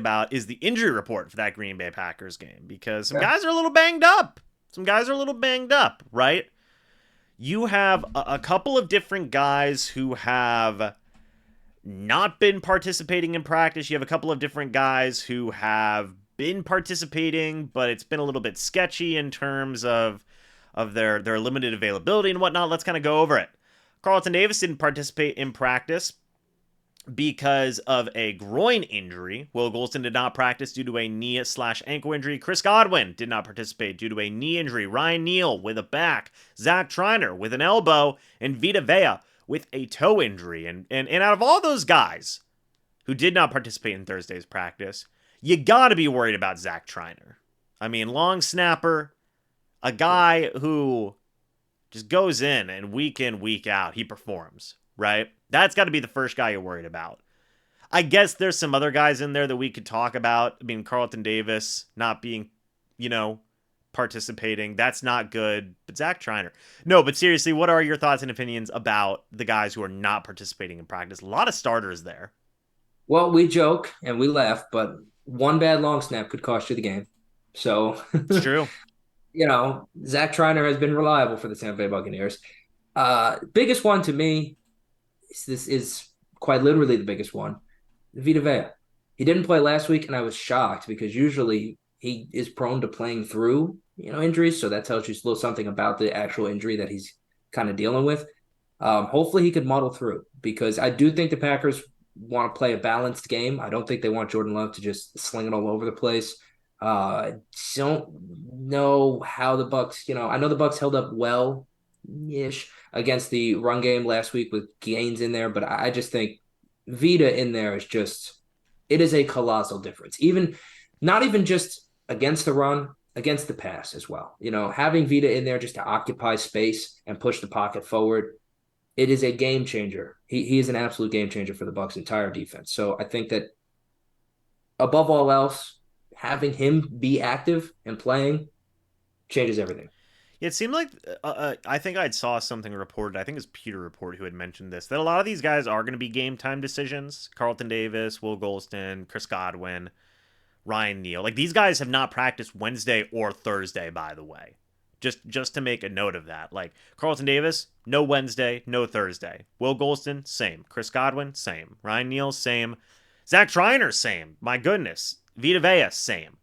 about is the injury report for that Green Bay Packers game, because some guys are a little banged up. Right? You have a couple of different guys who have not been participating in practice. You have a couple of different guys who have been participating, but it's been a little bit sketchy in terms of their limited availability and whatnot. Let's kind of go over it. Carlton Davis didn't participate in practice because of a groin injury. Will Golston did not practice due to a knee/ankle injury. Chris Godwin did not participate due to a knee injury. Ryan Neal with a back. Zach Triner with an elbow. And Vita Vea with a toe injury. And out of all those guys who did not participate in Thursday's practice, you got to be worried about Zach Triner. I mean, long snapper, a guy who just goes in, week out, he performs, right? That's got to be the first guy you're worried about. I guess there's some other guys in there that we could talk about. I mean, Carlton Davis not being, participating. That's not good. But Zach Triner. No, but seriously, what are your thoughts and opinions about the guys who are not participating in practice? A lot of starters there. Well, we joke and we laugh, but one bad long snap could cost you the game. So, It's true. Zach Triner has been reliable for the Tampa Bay Buccaneers. Biggest one to me, this is quite literally the biggest one, Vita Vea. He didn't play last week, and I was shocked because usually he is prone to playing through, injuries. So that tells you a little something about the actual injury that he's kind of dealing with. Hopefully he could muddle through, because I do think the Packers want to play a balanced game. I don't think they want Jordan Love to just sling it all over the place. Don't know how the Bucs, I know the Bucs held up well ish against the run game last week with Gaines in there, but I just think Vita in there is it is a colossal difference. Not even just against the run, against the pass as well. Having Vita in there just to occupy space and push the pocket forward, it is a game changer. He is an absolute game changer for the Bucs' entire defense. So I think that above all else, having him be active and playing changes everything. It seemed like I think I saw something reported. I think it was Peter Report who had mentioned this, that a lot of these guys are going to be game time decisions. Carlton Davis, Will Golston, Chris Godwin, Ryan Neal. Like, these guys have not practiced Wednesday or Thursday, by the way. Just to make a note of that. Like, Carlton Davis, no Wednesday, no Thursday. Will Golston, same. Chris Godwin, same. Ryan Neal, same. Zach Triner, same. My goodness. Vita Vea, same.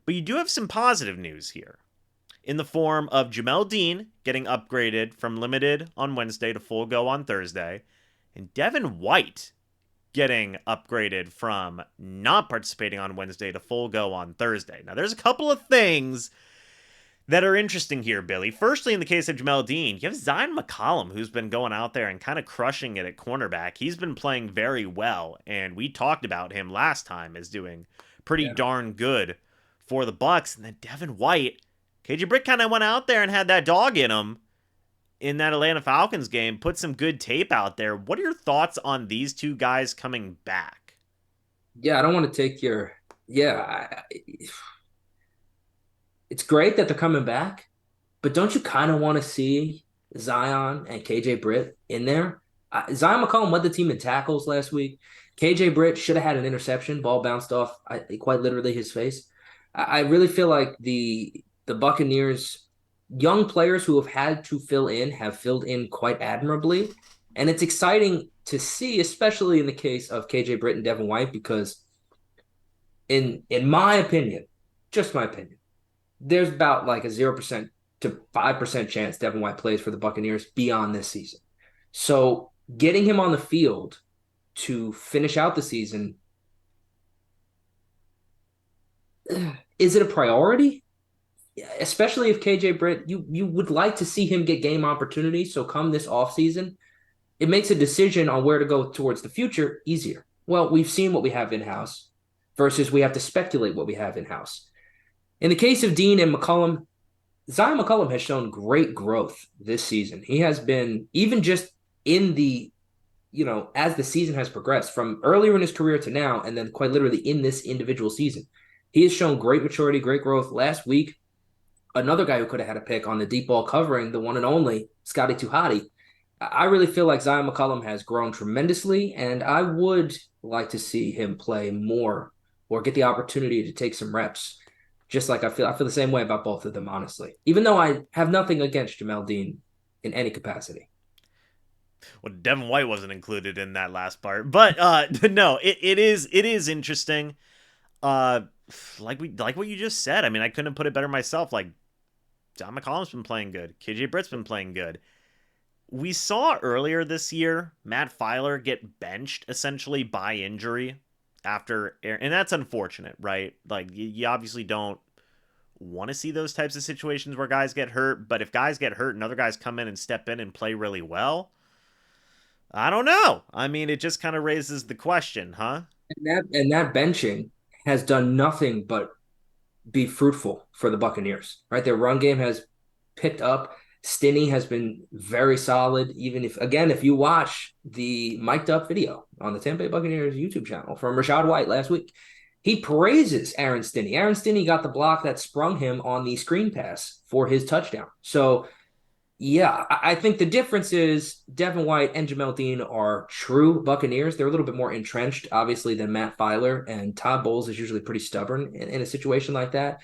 But you do have some positive news here, in the form of Jamel Dean getting upgraded from limited on Wednesday to full go on Thursday, and Devin White getting upgraded from not participating on Wednesday to full go on Thursday. Now, there's a couple of things that are interesting here, Billy. Firstly, in the case of Jamel Dean, you have Zion McCollum, who's been going out there and kind of crushing it at cornerback. He's been playing very well, and we talked about him last time as doing pretty darn good for the Bucs. And then Devin White, KJ Britt kind of went out there and had that dog in him in that Atlanta Falcons game, put some good tape out there. What are your thoughts on these two guys coming back? Yeah, I don't want to take your it's great that they're coming back, but don't you kind of want to see Zion and KJ Britt in there? Zion McCollum led the team in tackles last week. KJ Britt should have had an interception. Ball bounced off quite literally his face. I really feel like the Buccaneers, young players who have had to fill in, have filled in quite admirably. And it's exciting to see, especially in the case of KJ Britt and Devin White, because in my opinion, just my opinion, there's about like a 0% to 5% chance Devin White plays for the Buccaneers beyond this season. So getting him on the field to finish out the season, is it a priority? Especially if KJ Britt, you would like to see him get game opportunities. So come this offseason, it makes a decision on where to go towards the future easier. Well, we've seen what we have in-house versus we have to speculate what we have in-house. In the case of Dean and McCollum, Zion McCollum has shown great growth this season. He has been, even just in the, as the season has progressed from earlier in his career to now, and then quite literally in this individual season, he has shown great maturity, great growth. Last week, another guy who could have had a pick on the deep ball covering, the one and only Scotty Tuhati. I really feel like Zion McCollum has grown tremendously, and I would like to see him play more or get the opportunity to take some reps. Just like I feel the same way about both of them, honestly. Even though I have nothing against Jamel Dean in any capacity. Well, Devin White wasn't included in that last part, but no, it is interesting. Uh, like what you just said. I mean, I couldn't put it better myself. Like John McCollum's been playing good. KJ Britt's been playing good. We saw earlier this year Matt Filer get benched essentially by injury after, and that's unfortunate, right? Like you obviously don't want to see those types of situations where guys get hurt, but if guys get hurt and other guys come in and step in and play really well, I don't know. I mean, it just kind of raises the question, huh? And that benching has done nothing but be fruitful for the Buccaneers, right? Their run game has picked up. Stinney has been very solid. Even if, again, if you watch the mic'd up video on the Tampa Bay Buccaneers YouTube channel from Rashad White last week, he praises Aaron Stinney. Aaron Stinney got the block that sprung him on the screen pass for his touchdown. So yeah, I think the difference is Devin White and Jamel Dean are true Buccaneers. They're a little bit more entrenched, obviously, than Matt Filer, and Todd Bowles is usually pretty stubborn in a situation like that.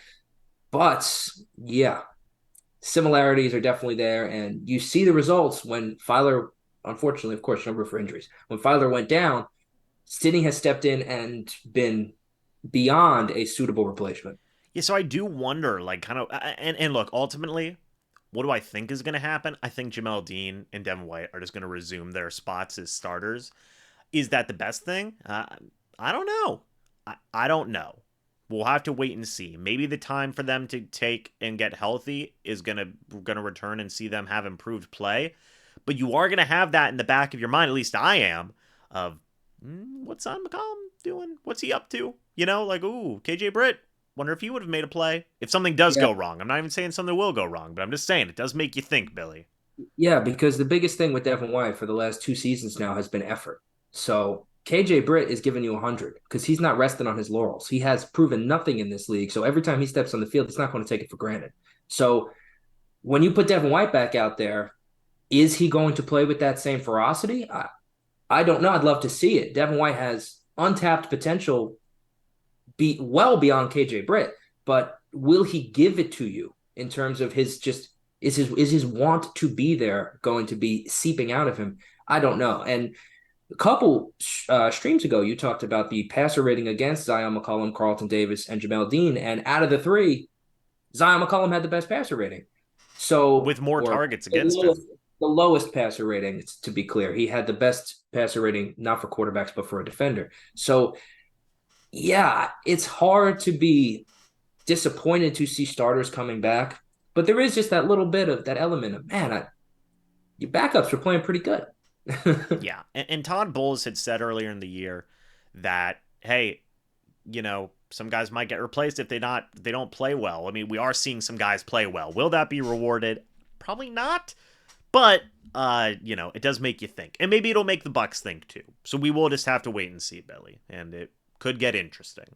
But yeah, similarities are definitely there, and you see the results when Filer, unfortunately, of course, number for injuries. When Filer went down, Stinney has stepped in and been beyond a suitable replacement. Yeah, so I do wonder, like, kind of, and look, ultimately, what do I think is going to happen? I think Jamel Dean and Devin White are just going to resume their spots as starters. Is that the best thing? I don't know. I don't know. We'll have to wait and see. Maybe the time for them to take and get healthy is gonna return and see them have improved play. But you are gonna have that in the back of your mind. At least I am. Of what's on McCollum doing? What's he up to? You know, like ooh, KJ Britt. Wonder if he would have made a play if something does Yeah. go wrong. I'm not even saying something will go wrong, but I'm just saying it does make you think, Billy. Yeah, because the biggest thing with Devin White for the last 2 seasons now has been effort. So KJ Britt is giving you 100 because he's not resting on his laurels. He has proven nothing in this league. So every time he steps on the field, he's not going to take it for granted. So when you put Devin White back out there, is he going to play with that same ferocity? I don't know. I'd love to see it. Devin White has untapped potential be well beyond KJ Britt, but will he give it to you in terms of his just is his want to be there going to be seeping out of him? I don't know. And a couple streams ago, you talked about the passer rating against Zion McCollum, Carlton Davis, and Jamel Dean, and out of the three, Zion McCollum had the best passer rating. So, With more or targets the against lowest, him. the lowest passer rating, to be clear. He had the best passer rating, not for quarterbacks, but for a defender. So, yeah, it's hard to be disappointed to see starters coming back, but there is just that little bit of that element of, man, your backups are playing pretty good. Yeah, and Todd Bowles had said earlier in the year that hey, some guys might get replaced if they don't play well. I mean, we are seeing some guys play well. Will that be rewarded? Probably not. But it does make you think. And maybe it'll make the Bucs think too. So we will just have to wait and see, Billy. And it could get interesting.